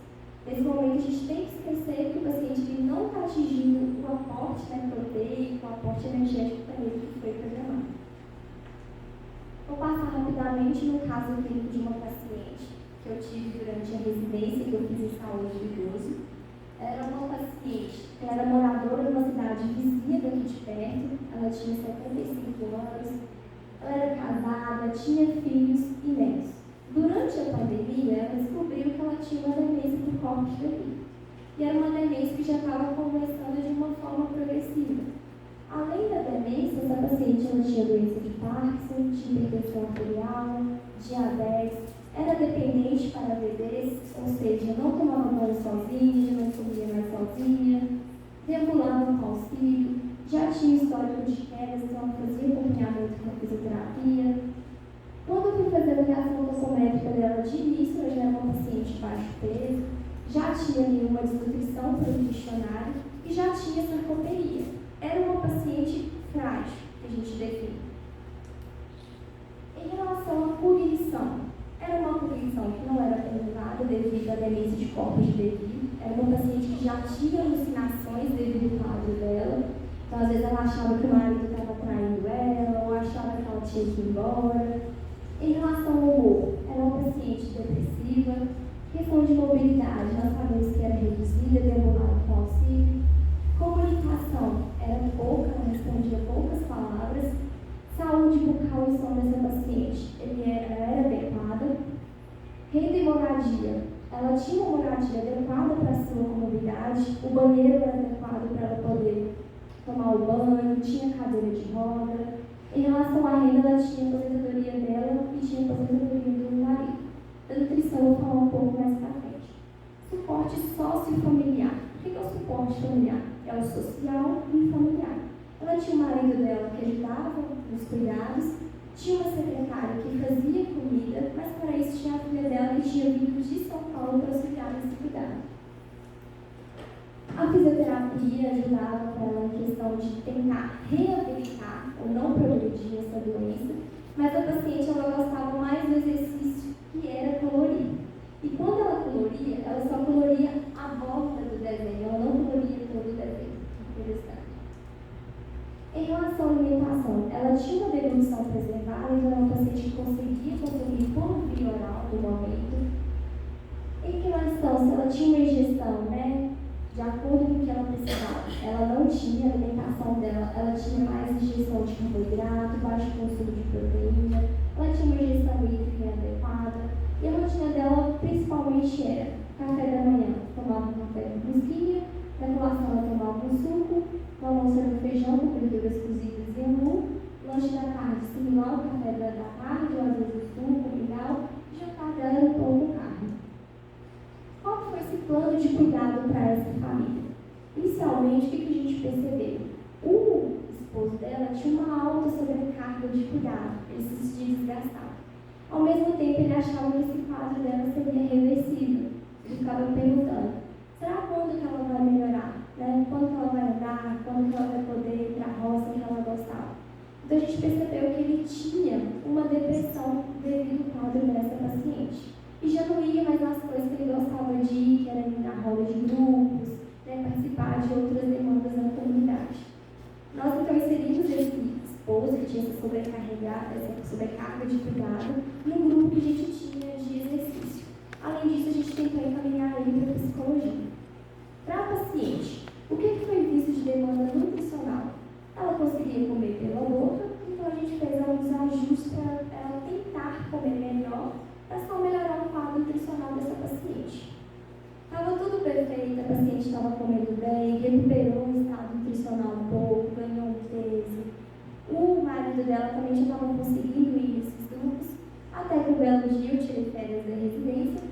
Nesse momento, a gente tem que esquecer que o paciente ele não está atingindo o aporte proteico, o aporte energético para ele que foi programado. principalmente no caso clínico de uma paciente que eu tive durante a residência que eu fiz em saúde do idoso. Era uma paciente que era moradora de uma cidade vizinha daqui de perto, ela tinha 75 anos, ela era casada, tinha filhos e netos. Durante a pandemia, ela descobriu que ela tinha uma demência por corpos de delito. E era uma demência que já estava começando de uma forma progressiva. Além da demência, essa paciente ela tinha doença de Parkinson, tinha hipertensão arterial, diabetes, era dependente para bebês, ou seja, não tomava banho sozinha, não comia mais sozinha, deambulava com auxílio, já tinha histórico de quedas, então fazia acompanhamento com a fisioterapia. Quando eu fui fazer a avaliação tocométrica dela de início, ela já era uma paciente de baixo peso, já tinha ali uma desnutrição pelo questionário e já tinha sarcopenia. Era uma paciente frágil, que a gente define. Em relação à cognição, era uma cognição que não era preservada devido à demência de corpos de Levy. Era uma paciente que já tinha alucinações devido ao quadro dela. Então, às vezes, ela achava que o marido estava traindo ela, ou achava que ela tinha que ir embora. Em relação ao humor, era uma paciente depressiva. Questão de mobilidade, nós sabemos que era reduzida, deambulava com auxílio. Comunicação, era pouca, ela respondia poucas palavras. Saúde bucal e som dessa paciente, ela era adequada. Renda e moradia, ela tinha uma moradia adequada para a sua comorbidade, o banheiro era adequado para ela poder tomar o banho, tinha cadeira de roda. Em relação à renda, ela tinha a aposentadoria dela e tinha a aposentadoria do marido. Da nutrição eu vou falar um pouco mais para frente. Suporte sociofamiliar. O que é o suporte familiar? É o social e familiar. Ela tinha o marido dela que ajudava nos cuidados, tinha uma secretária que fazia comida, mas para isso tinha a filha dela que tinha vindo de São Paulo para auxiliar nesse cuidado. A fisioterapia ajudava para ela em questão de tentar reabilitar ou não progredir essa doença, mas a paciente ela gostava mais do exercício que era colorir. E quando ela coloria, ela só coloria a volta do desenho, ela não coloria todo o desenho. Interessante. Em relação à alimentação, ela tinha uma deglutição preservada, então era uma paciente que conseguia consumir por via oral no momento. Em relação se ela tinha uma ingestão, de acordo com o que ela precisava, ela não tinha, a alimentação dela, ela tinha mais ingestão de carboidrato, baixo consumo de proteína, ela tinha uma ingestão hídrica adequada, e a rotina dela principalmente era café da manhã, tomava um café com brusquinha, na colação ela tomava um suco, no almoço era um feijão com verduras cozidas e angu, lanche da tarde similar ao café da tarde, ou às vezes o suco, o mingau, e jantar dela era um pão com carne. Qual foi esse plano de cuidado para essa família? Inicialmente, o que a gente percebeu? O esposo dela tinha uma alta sobrecarga de cuidado, ele se sentia desgastado. Ao mesmo tempo, ele achava que esse quadro dela seria reversível. Ele ficava perguntando, será quando que ela vai melhorar? Quando que ela vai andar? Quando que ela vai poder ir para a roça que ela gostava? Então, a gente percebeu que ele tinha uma depressão devido ao quadro dessa paciente. E já não ia mais nas coisas que ele gostava de ir, que era ir na roda de grupos, participar de outras demandas da comunidade. Nós, então, inserimos esse esposo que tinha essa sobrecarga de cuidado num grupo que a gente tinha de exercício. Além disso, a gente tentou encaminhar ele para a psicologia. Para a paciente, o que foi visto de demanda nutricional? Ela conseguia comer pela boca, então a gente fez alguns ajustes para ela tentar comer melhor, para só melhorar o quadro nutricional dessa paciente. Estava tudo perfeito, a paciente estava comendo bem, recuperou o estado nutricional um pouco, ganhou um peso. O marido dela também já estava conseguindo ir nesses grupos, até que um belo dia eu tirei férias da residência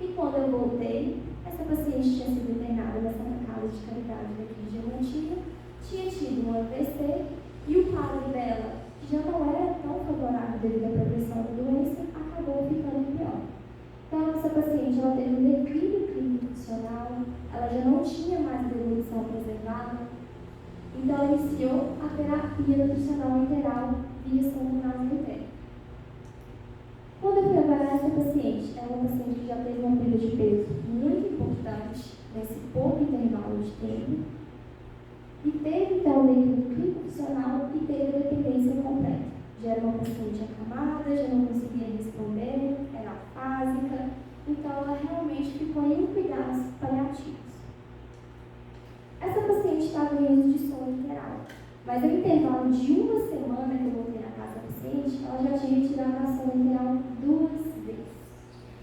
e quando eu voltei, essa paciente tinha sido internada nessa casa de caridade daqui de Diamantina, tinha tido um AVC e o quadro dela, que já não era tão favorável devido à progressão da doença, acabou ficando pior. Então, essa paciente ela teve um declínio clínico funcional, ela já não tinha mais deglutição preservada, então ela iniciou a terapia nutricional enteral via sonda nasogeniana. Quando eu fui avaliar essa paciente, ela é uma paciente que já teve uma perda de peso muito importante nesse pouco intervalo de tempo, e teve então o declínio clínico funcional e teve a dependência completa. Já era uma paciente acamada, já não conseguia responder, era afásica, então ela realmente ficou em cuidados paliativos. Essa paciente estava em uso de sono literal, mas no intervalo de uma semana que eu voltei na casa da paciente, ela já tinha tirado a sono literal 2 vezes.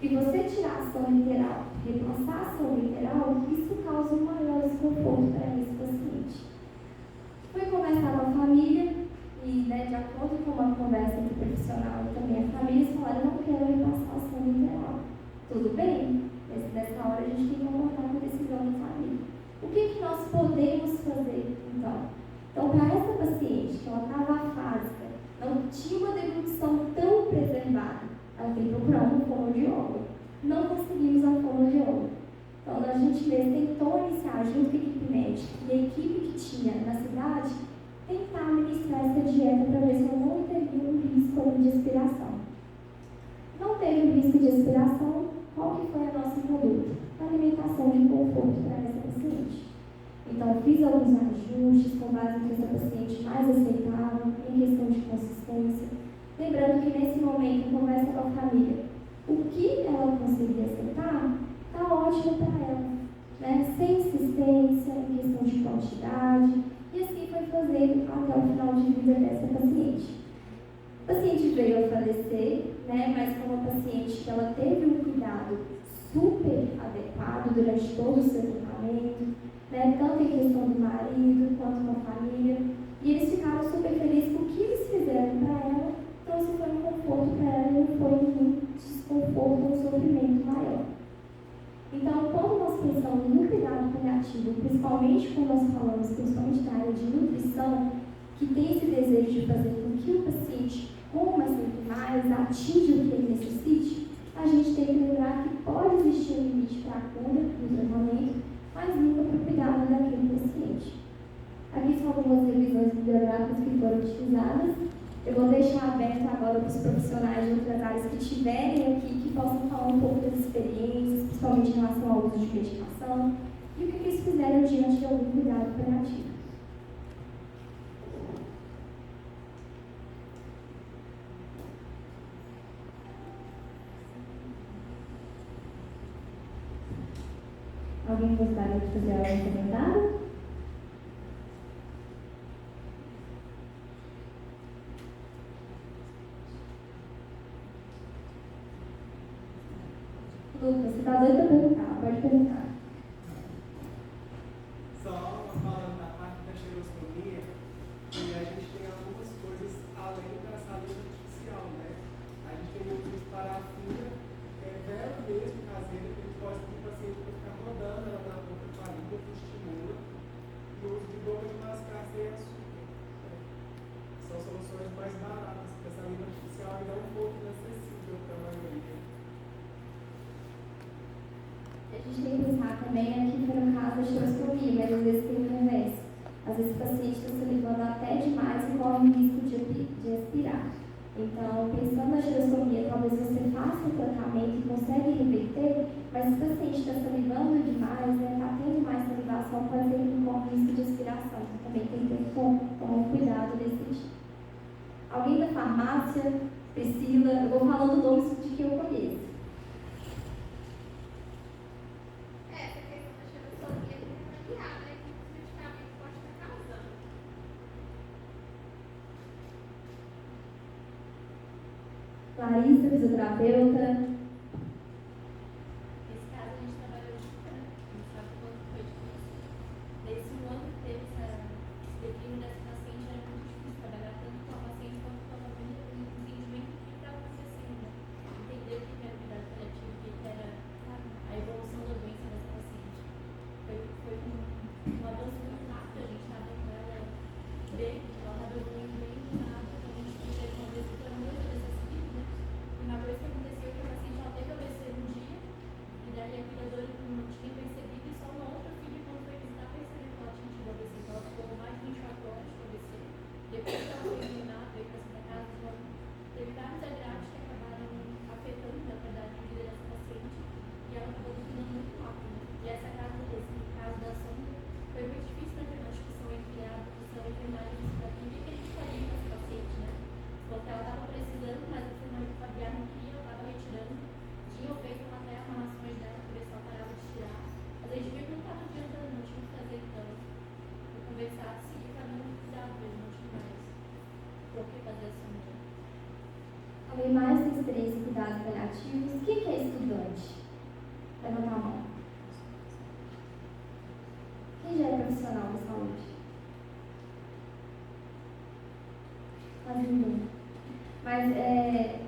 E você tirar a sono literal, repassar a sono literal, isso causa um maior desconforto para esse paciente. Fui conversar com a família e, de acordo com uma conversa entre o profissional e também a família, eles falaram: não quero repassar a sono literal. Tudo bem, mas nessa hora a gente tem que concordar com a decisão da família. O que nós podemos fazer, então? Então, para essa paciente, que ela estava afásica, não tinha uma deglutição tão preservada, ela tem que procurar um fonoaudiólogo. Não conseguimos a fonoaudiólogo. Então, a gente mesmo tentou iniciar, junto com a equipe médica e a equipe que tinha na cidade, tentar administrar essa dieta para ver se ela não teria um risco de expiração. Não teve risco de expiração, qual que foi a nossa conduta? Alimentação de conforto para essa paciente. Então, fiz alguns ajustes com base no que essa paciente mais aceitava, em questão de consistência. Lembrando que nesse momento, conversa com a família. O que ela conseguia aceitar, está ótimo para ela. Sem insistência, em questão de quantidade. E assim foi fazendo até o final de vida dessa paciente. A paciente veio a falecer, mas como uma paciente que ela teve um cuidado super adequado durante todo o seu tratamento, tanto em questão do marido quanto com a família, e eles ficaram super felizes porque o que eles fizeram para ela trouxe foi um conforto para ela e não foi um desconforto ou um sofrimento maior. Então, quando nós pensamos no cuidado paliativo, principalmente quando nós falamos principalmente da área de nutrição, que tem esse desejo de fazer com que o paciente coma sempre mais, atinja o que ele necessite, a gente tem que lembrar que pode existir um limite para a cura do tratamento, mas nunca para o cuidado daquele paciente. Aqui são algumas revisões bibliográficas que foram utilizadas. Eu vou deixar aberto agora para os profissionais de outras áreas que estiverem aqui, que possam falar um pouco das experiências, principalmente em relação ao uso de medicação, e o que eles fizeram diante de algum cuidado paliativo. Alguém gostaria de fazer algum comentário? Lucas, você está doido para perguntar? Pode perguntar. Só falando da parte da xerostomia, que a gente tem algumas coisas além da saúde artificial, A gente tem o uso de parafina, vela mesmo caseira, que a gente pode ter o paciente para ficar rodando ela na boca com a língua, que estimula, e o uso de boca de mascar sem açúcar. São soluções mais baratas, porque essa saliva artificial ainda é um pouco inacessível para a maioria. A gente tem que pensar também aqui foi no caso da xerostomia, mas às vezes tem o inverso. Às vezes o paciente está salivando até demais e corre o risco de expirar. Então, pensando na xerostomia, talvez você faça o tratamento e consegue reverter, mas se o paciente está salivando demais, está tendo mais salivação, pode ter um corre risco de expiração. Então, também tem que ter tomar um cuidado desse tipo. Alguém da farmácia? Priscila? Eu vou falando nomes de que eu conheço. Larissa, fisioterapeuta. Nesse caso, a gente trabalhou de campo, a gente sabe quanto foi difícil. Nesse ano que teve esse declínio dessa paciente, era muito difícil trabalhar tanto com a paciente quanto com a família, e entendimento do que estava acontecendo. Entender o que era o cuidado paliativo, o que era a evolução da doença dessa paciente. Foi um avanço muito rápido, a gente estava com ela bem, ela estava evoluindo bem rápido, a gente teve uma vez que foi muito acessível. Uma coisa que aconteceu que a paciente Alguém mais tem experiência em cuidados paliativos? O que é estudante? Levanta a mão. Quem já é profissional da saúde? Quase ninguém. Mas,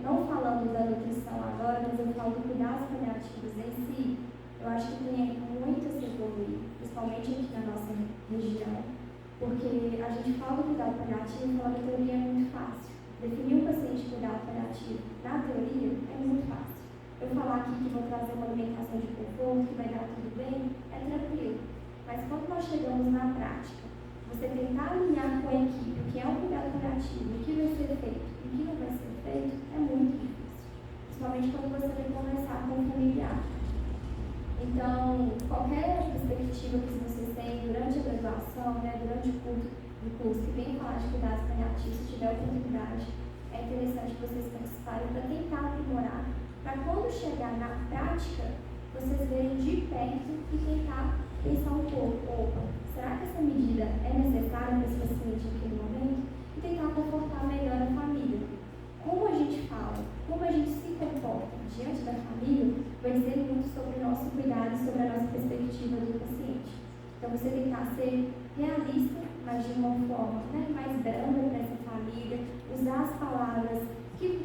não falando da nutrição agora, mas eu falo do cuidados paliativos em si, eu acho que tem muito a se evoluir, principalmente aqui na nossa região, porque a gente fala do cuidado paliativo e fala que a teoria é muito fácil. Definir um paciente de cuidado paliativo na teoria é muito fácil. Eu falar aqui que vou trazer uma alimentação de conforto, que vai dar tudo bem, é tranquilo. Mas quando nós chegamos na prática, você tentar alinhar com a equipe o que é um cuidado paliativo, o que vai ser feito e o que não vai ser feito, é muito difícil. Principalmente quando você vai conversar com o familiar. Então, qualquer perspectiva que vocês têm durante a graduação, durante o curso que vem falar de cuidados paliativos, se tiver oportunidade, é interessante que vocês participarem para tentar aprimorar, para quando chegar na prática, vocês verem de perto e tentar pensar um pouco, opa, será que essa medida é necessária para esse paciente naquele momento? E tentar confortar melhor a família. Como a gente fala, como a gente se comporta diante da família, vai dizer muito sobre o nosso cuidado e sobre a nossa perspectiva do paciente. Então, você tentar ser realista, mas de uma forma mais branda para essa família, usar as palavras que